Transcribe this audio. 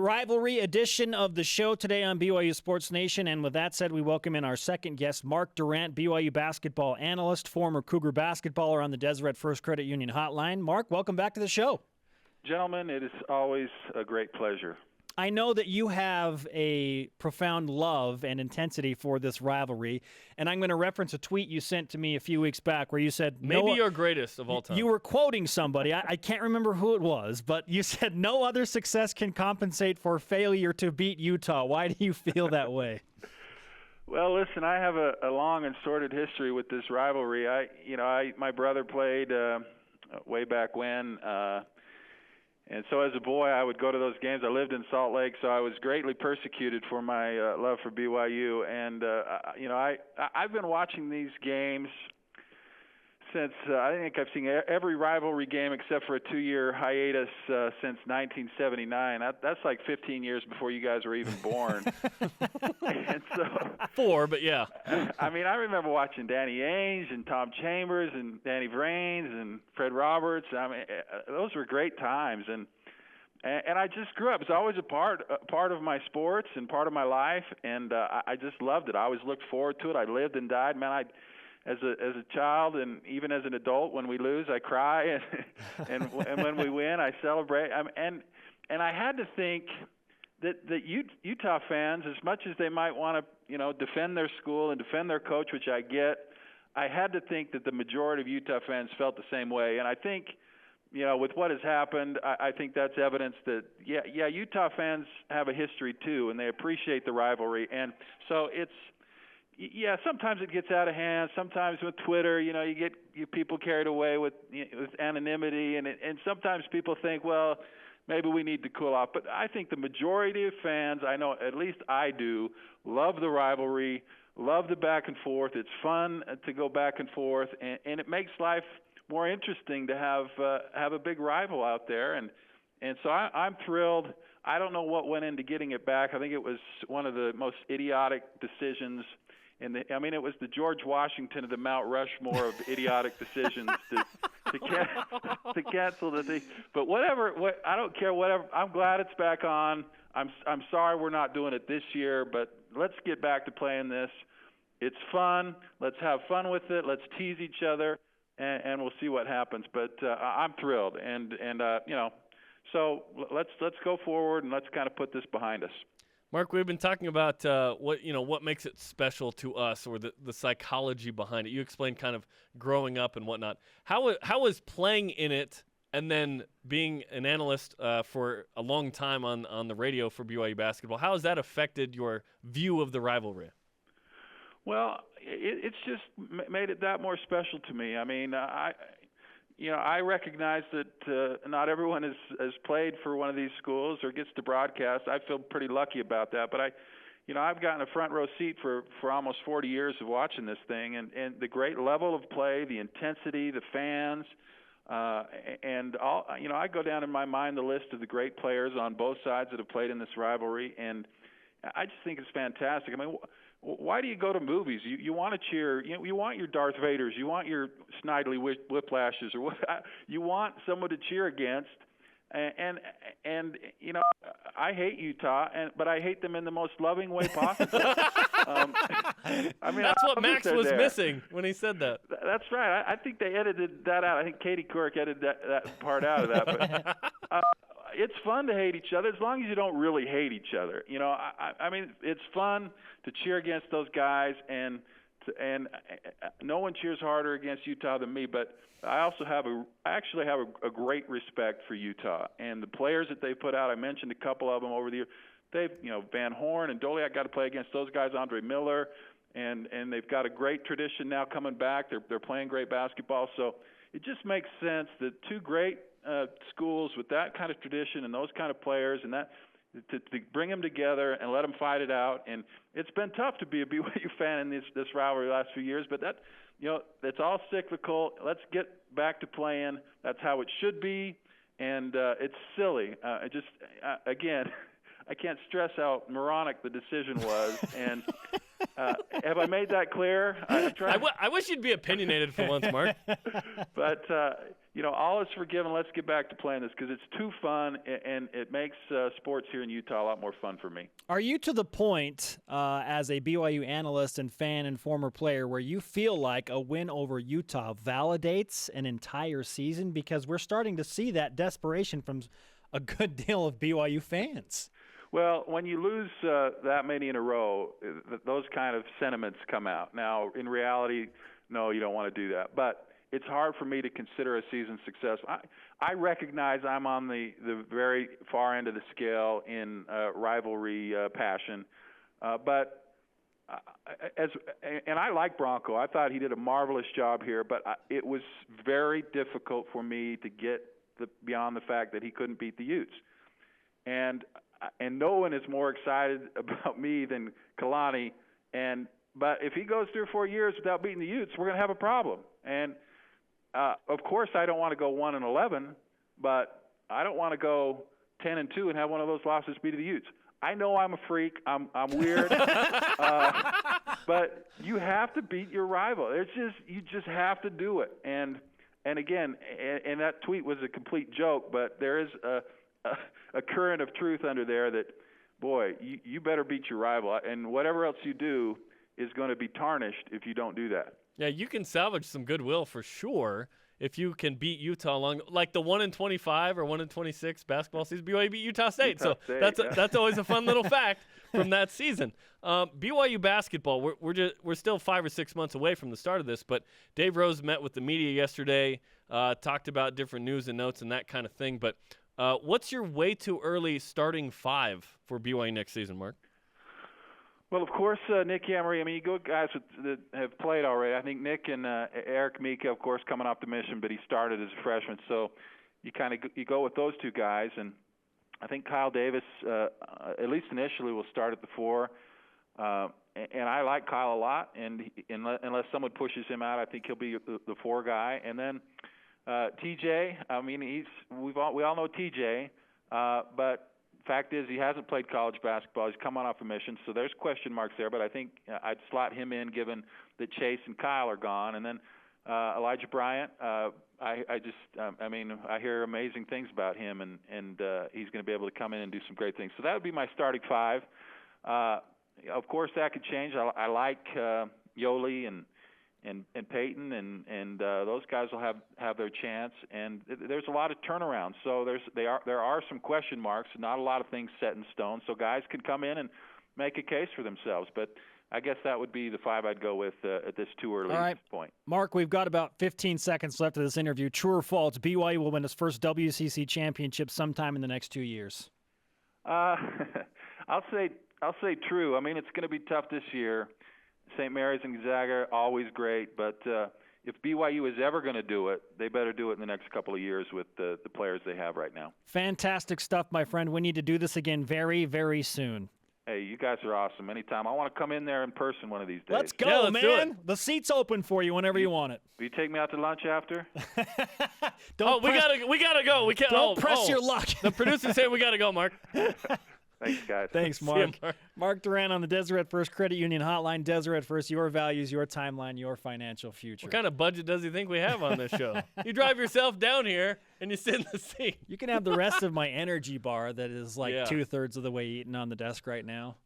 Rivalry edition of the show today on BYU Sports Nation. And with that said, we welcome in our second guest, Mark Durrant, BYU basketball analyst, former Cougar basketballer on the Deseret First Credit Union hotline. Mark, welcome back to the show. Gentlemen, it is always a great pleasure. I know that you have a profound love and intensity for this rivalry, and I'm going to reference a tweet you sent to me a few weeks back where you said, maybe your greatest of all time. You were quoting somebody. I can't remember who it was, but you said no other success can compensate for failure to beat Utah. Why do you feel that way? Well, listen, I have a long and sordid history with this rivalry. My brother played way back when. And so as a boy, I would go to those games. I lived in Salt Lake, so I was greatly persecuted for my love for BYU. And, I've been watching these games since I think I've seen every rivalry game except for a 2-year hiatus since 1979. That's like 15 years before you guys were even born. And so, 4, but yeah. I mean, I remember watching Danny Ainge and Tom Chambers and Danny Vrains and Fred Roberts. I mean, those were great times. And I just grew up. It's always a part of my sports and part of my life, and I just loved it. I always looked forward to it. I lived and died. Man, as a child and even as an adult, when we lose, I cry, and when we win, I celebrate. And I had to think that Utah fans, as much as they might want to, defend their school and defend their coach, which I get, I had to think that the majority of Utah fans felt the same way. And I think, with what has happened, I think that's evidence that, Utah fans have a history too, and they appreciate the rivalry. And so sometimes it gets out of hand. Sometimes with Twitter, you get people carried away with anonymity, and sometimes people think, well, maybe we need to cool off. But I think the majority of fans, I know at least I do, love the rivalry, love the back and forth. It's fun to go back and forth, and it makes life more interesting to have a big rival out there. And so I'm thrilled. I don't know what went into getting it back. I think it was one of the most idiotic decisions. It was the George Washington of the Mount Rushmore of idiotic decisions to cancel the thing. But I don't care. Whatever. I'm glad it's back on. I'm sorry we're not doing it this year, but let's get back to playing this. It's fun. Let's have fun with it. Let's tease each other, and we'll see what happens. But I'm thrilled, and so let's go forward and let's kind of put this behind us. Mark, we've been talking about what makes it special to us, or the psychology behind it. You explained kind of growing up and whatnot. How is playing in it and then being an analyst for a long time on the radio for BYU Basketball, how has that affected your view of the rivalry? Well, it's just made it that more special to me. I mean, I recognize that not everyone has played for one of these schools or gets to broadcast. I feel pretty lucky about that. But I've gotten a front row seat for almost 40 years of watching this thing, and the great level of play, the intensity, the fans, and all. I go down in my mind the list of the great players on both sides that have played in this rivalry, and I just think it's fantastic. I mean, why do you go to movies? You want to cheer. You want your Darth Vaders. You want your Snidely Whiplashes, or what? You want someone to cheer against. And I hate Utah, but I hate them in the most loving way possible. That's what Max was missing when he said that. That's right. I think they edited that out. I think Katie Couric edited that part out of that. But it's fun to hate each other as long as you don't really hate each other. It's fun to cheer against those guys, and no one cheers harder against Utah than me. But I actually have a great respect for Utah and the players that they put out. I mentioned a couple of them over the years. Van Horn and Doliak got to play against those guys, Andre Miller, and they've got a great tradition now coming back. They're playing great basketball. So it just makes sense that two great schools with that kind of tradition and those kind of players, and that to bring them together and let them fight it out. And it's been tough to be a BYU fan in this rivalry the last few years, but it's all cyclical. Let's get back to playing. That's how it should be, and it's silly. Again, I can't stress how moronic the decision was. And have I made that clear? I wish you'd be opinionated for once, Mark. But all is forgiven. Let's get back to playing this because it's too fun, and it makes sports here in Utah a lot more fun for me. Are you to the point as a BYU analyst and fan and former player where you feel like a win over Utah validates an entire season? Because we're starting to see that desperation from a good deal of BYU fans. Well, when you lose that many in a row, those kind of sentiments come out. Now, in reality, no, you don't want to do that. But it's hard for me to consider a season success. I recognize I'm on the very far end of the scale in rivalry passion, but I like Bronco. I thought he did a marvelous job here, but it was very difficult for me to get beyond the fact that he couldn't beat the Utes. And no one is more excited about me than Kalani. But if he goes 3 or 4 years without beating the Utes, we're going to have a problem. And of course, I don't want to go 1-11, but I don't want to go 10-2 and have one of those losses be to the Utes. I know I'm a freak. I'm weird. But you have to beat your rival. You just have to do it. And again, and that tweet was a complete joke, but there is a current of truth under there that, boy, you better beat your rival. And whatever else you do is going to be tarnished if you don't do that. Yeah, you can salvage some goodwill for sure if you can beat Utah along, like the 1-25 or 1-26 basketball season. BYU beat Utah State, that's always a fun little fact from that season. BYU basketball, we're still 5 or 6 months away from the start of this, but Dave Rose met with the media yesterday, talked about different news and notes and that kind of thing. But what's your way too early starting 5 for BYU next season, Mark? Well, of course, Nick Emery. I mean, you go guys that have played already. I think Nick and Eric Mika, of course, coming off the mission, but he started as a freshman. So you go with those two guys. And I think Kyle Davis, at least initially, will start at the 4. And I like Kyle a lot. And unless someone pushes him out, I think he'll be the 4 guy. And then TJ. I mean, we all know TJ, but fact is he hasn't played college basketball. He's come on off a mission, so there's question marks there. But I think I'd slot him in given that Chase and Kyle are gone. And then Elijah Bryant, I hear amazing things about him, and he's going to be able to come in and do some great things. So that would be my starting 5. Of course, that could change. I like Yoli and Peyton, and those guys will have their chance. And there's a lot of turnarounds, so there are some question marks. Not a lot of things set in stone, so guys can come in and make a case for themselves. But I guess that would be the 5 I'd go with at this too early point. Mark, we've got about 15 seconds left of this interview. True or false? BYU will win its first WCC championship sometime in the next 2 years. I'll say true. I mean, it's going to be tough this year. St. Mary's and Gonzaga, always great, but if BYU is ever going to do it, they better do it in the next couple of years with the players they have right now. Fantastic stuff, my friend. We need to do this again very, very soon. Hey, you guys are awesome. Anytime. I want to come in there in person one of these days. Let's go, let's do man. it. The seat's open for you whenever you want it. Will you take me out to lunch after? We gotta go. We can't. Don't press your luck. The producer's saying we gotta go, Mark. Thanks, guys. Thanks, Mark. Mark Durrant on the Deseret First Credit Union Hotline. Deseret First, your values, your timeline, your financial future. What kind of budget does he think we have on this show? You drive yourself down here and you sit in the seat. You can have the rest of my energy bar that is like 2/3 of the way eaten on the desk right now.